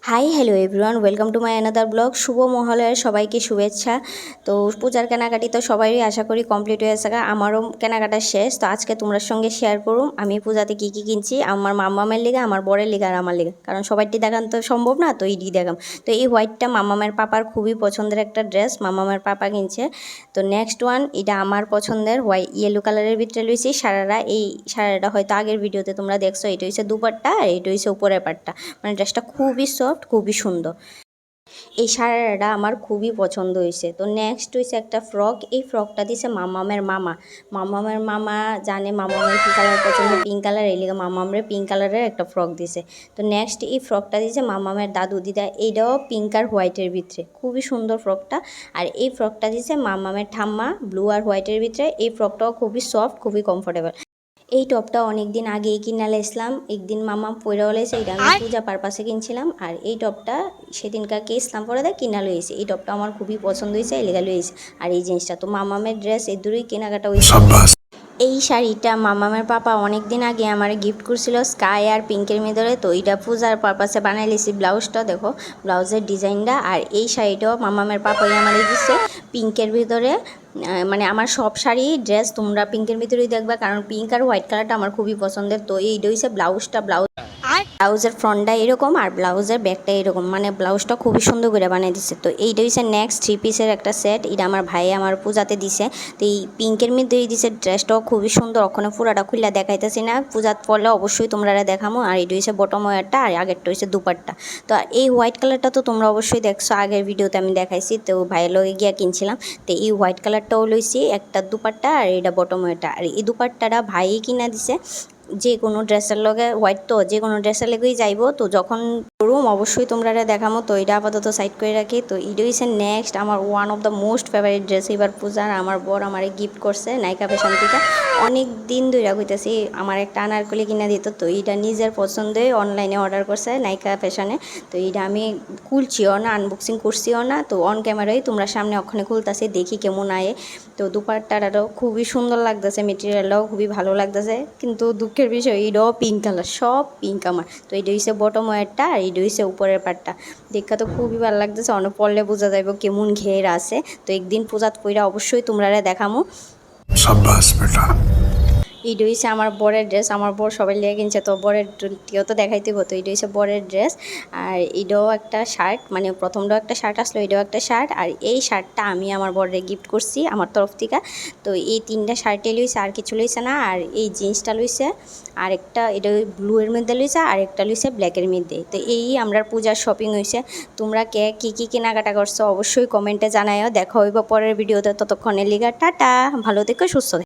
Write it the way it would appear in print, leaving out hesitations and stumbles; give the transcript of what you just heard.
High hello everyone, welcome to my another blog. শুভ মহালয়ার সবাইকে শুভেচ্ছা। তো পূজার কেনাকাটি তো সবারই আশা করি কমপ্লিট হয়ে গেছে, আমারও কেনাকাটা শেষ। তো আজকে তোমার সঙ্গে শেয়ার করুম আমি পূজাতে কী কী কিনছি, আমার মাম্মামের লিগে, আমার বরের লিগে আর আমার লিগে, কারণ সবাইটি দেখান তো সম্ভব না, তো এইটি দেখাম। তো এই হোয়াইটটা মাম্মামের পাপার খুবই পছন্দের একটা ড্রেস, মাম্মামের পাপা কিনছে। তো নেক্সট ওয়ান, এটা আমার পছন্দের ইয়েলো কালারের ভিতরে লইছি সারারা। এই সারাটা হয়তো আগের ভিডিওতে তোমরা দেখছো। এটা হচ্ছে দুপাট্টা আর এটা হচ্ছে উপরের পাটটা, মানে ড্রেসটা খুবই সফট, খুবই সুন্দর। এই সারাটা আমার খুবই পছন্দ হয়েছে। তো নেক্সট হয়েছে একটা ফ্রক। এই ফ্রকটা দিছে মামামের মামা। মামামের মামা জানে মামামের কী কালার পছন্দ, পিঙ্ক কালার, এই লিগে মামামরে পিঙ্ক কালারের একটা ফ্রক দিছে। তো নেক্সট এই ফ্রকটা দিছে মামামের দাদু দিদা, এইটাও পিঙ্ক আর হোয়াইটের ভিতরে, খুবই সুন্দর ফ্রকটা। আর এই ফ্রকটা দিছে মামামের ঠাম্মা, ব্লু আর হোয়াইটের ভিতরে। এই ফ্রকটাও খুবই সফট, খুবই কমফোর্টেবল। এই টপটা অনেক দিন আগেই কিনা লাইছিলাম, একদিন মামা পইরা লাইছে, এটা আমি পূজা পারপাসে কিনছিলাম। আর এই টপটা সেদিনকাকে ইসলাম পরে দেয় কিনা লইছে। এই টপটা আমার খুবই পছন্দ হয়েছে, এই লেগা লইছে। আর এই জিনিসটা তো মামামের ড্রেস, এই দূরেই কেনাকাটা হয়েছে। এই শাড়িটা মামামের পাপা অনেক দিন আগে আমার গিফট করছিল, স্কাই আর পিঙ্কের ভিতরে। তো এইটা পূজার পারপাসে বানাই লিছি। ব্লাউজটা দেখো, ব্লাউজের ডিজাইনটা। আর এই শাড়িটাও মামামের পাপাই আমার দিচ্ছে পিঙ্কের ভিতরে। মানে আমার সব শাড়ি ড্রেস তোমরা পিঙ্কের ভিতরেই দেখবা, কারণ পিঙ্ক আর হোয়াইট কালারটা আমার খুবই পছন্দের। তো এইটা হচ্ছে ব্লাউজের ফ্রন্টটা এরকম আর ব্লাউজের ব্যাকটা এরকম, মানে ব্লাউজটা খুবই সুন্দর করে বানিয়ে দিচ্ছে। তো এইটা হচ্ছে নেক্সট 3 পিসের একটা সেট। এটা আমার ভাই আমার পূজাতে দিছে। তো এই পিঙ্কের মধ্যেই দিছে, ড্রেসটাও খুবই সুন্দর। ওখানে পুরাটা খুললা দেখাইতেছি না, পূজাত পরলে অবশ্যই তোমরা দেখামো। আর এটা হচ্ছে বটম ওয়্যারটা আর আগেরটা হচ্ছে দুপাট্টা। তো এই হোয়াইট কালারটা তো তোমরা অবশ্যই দেখছো, আগের ভিডিওতে আমি দেখাইছি। তো ভাইয়ের লগে গিয়া কিনছিলাম। তো এই হোয়াইট কালারটাও লইছি, একটা দুপাট্টা আর এটা বটম ওয়্যারটা। আর এই দুপাট্টাটা ভাই কিনা দিছে। যে কোনো ড্রেসের লগে হোয়াইট, তো যে কোনো ড্রেসের লেগেই যাইবো। তো যখন রুম অবশ্যই তোমরা দেখামো। তো এটা আপাতত সাইড করে রাখি। তো এটা হচ্ছে নেক্সট আমার one of the most favourite dress এবার পূজার। আমার বর আমারে গিফট করছে নায়িকা ফ্যাশন থেকে। অনেক দিন ধরে কইতেছি আমার একটা আনারকলি কিনা দিত। তো এটা নিজের পছন্দে অনলাইনে অর্ডার করছে নায়িকা ফ্যাশনে। তো এটা আমি খুলছিও না, আনবক্সিং করছিও না। তো অন ক্যামেরায় তোমরা সামনে ওখানে খুলতেছে, দেখি কেমন আয়ে। তো দুপাট্টাটাও খুবই সুন্দর লাগতেছে, মেটেরিয়ালটাও খুবই ভালো লাগতেছে। কিন্তু দুঃখের বিষয় এটাও পিঙ্ক কালার, সব পিঙ্ক আমার। তো এটা হচ্ছে বটম ওয়্যারটা আর এটা হচ্ছে উপরের পাটটা। দেখা তো খুবই ভালো লাগতেছে, অনেক পরলে বোঝা যাইব কেমন ঘের আছে। তো একদিন পূজাত পইরা অবশ্যই তোমরা দেখামো। সাব্বাস বেটা। এইটা হচ্ছে আমার বরের ড্রেস, আমার বর সবাই লেগে কিনছে। তো বরের টিও তো দেখাইতে হতো। এইটা হচ্ছে বরের ড্রেস। আর এটাও একটা শার্ট, মানে প্রথমটাও একটা শার্ট আসলো, এটাও একটা শার্ট। আর এই শার্টটা আমি আমার বরের গিফট করছি আমার তরফ থেকে। তো এই 3টা শার্টে লইছে, আর কিছু লইছে না। আর এই জিন্সটা লইছে, আর একটা এটা ব্লু এর মধ্যে লইছে, আর একটা লইছে ব্ল্যাকের মধ্যে। তো এই আমরা পূজার শপিং হয়েছে। তোমরা কে কী কী কেনাকাটা করছো অবশ্যই কমেন্টে জানাইও। দেখা হইব পরের ভিডিওতে, ততক্ষণের লিগা টাটা, ভালো থেকো, সুস্থ থেকো।